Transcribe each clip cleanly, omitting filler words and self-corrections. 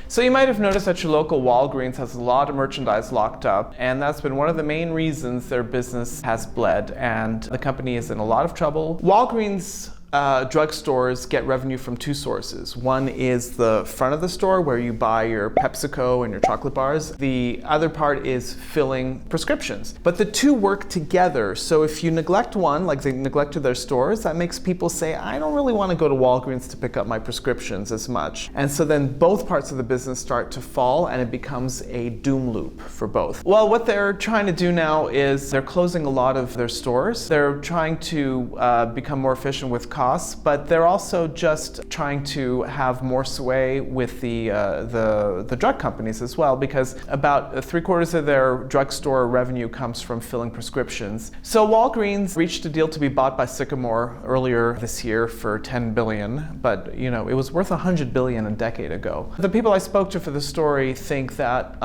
So you might have noticed that your local Walgreens has a lot of merchandise locked up, and that's been one of the main reasons their business has bled, and the company is in a lot of trouble. Walgreens drugstores get revenue from two sources. One is the front of the store where you buy your PepsiCo and your chocolate bars. The other part is filling prescriptions. But the two work together. So if you neglect one, like they neglected their stores, that makes people say, I don't really want to go to Walgreens to pick up my prescriptions as much. And so then both parts of the business start to fall, and it becomes a doom loop for both. Well, what they're trying to do now is they're closing a lot of their stores. They're trying to become more efficient with costs, but they're also just trying to have more sway with the drug companies as well, because about 3/4 of their drugstore revenue comes from filling prescriptions. So Walgreens reached a deal to be bought by Sycamore earlier this year for $10 billion, but it was worth $100 billion a decade ago. The people I spoke to for the story think that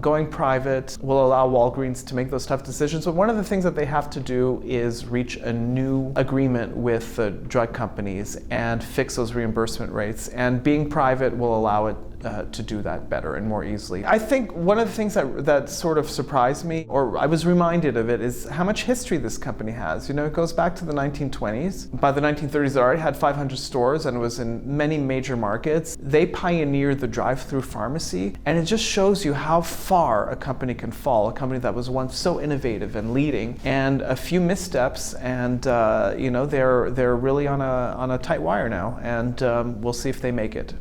going private will allow Walgreens to make those tough decisions, but one of the things that they have to do is reach a new agreement with the drug companies and fix those reimbursement rates, and being private will allow it to do that better and more easily. I think one of the things that sort of surprised me, or I was reminded of it, is how much history this company has. It goes back to the 1920s. By the 1930s, it already had 500 stores and was in many major markets. They pioneered the drive-through pharmacy, and it just shows you how far a company can fall, a company that was once so innovative and leading, and a few missteps, and they're really on a tight wire now, and we'll see if they make it.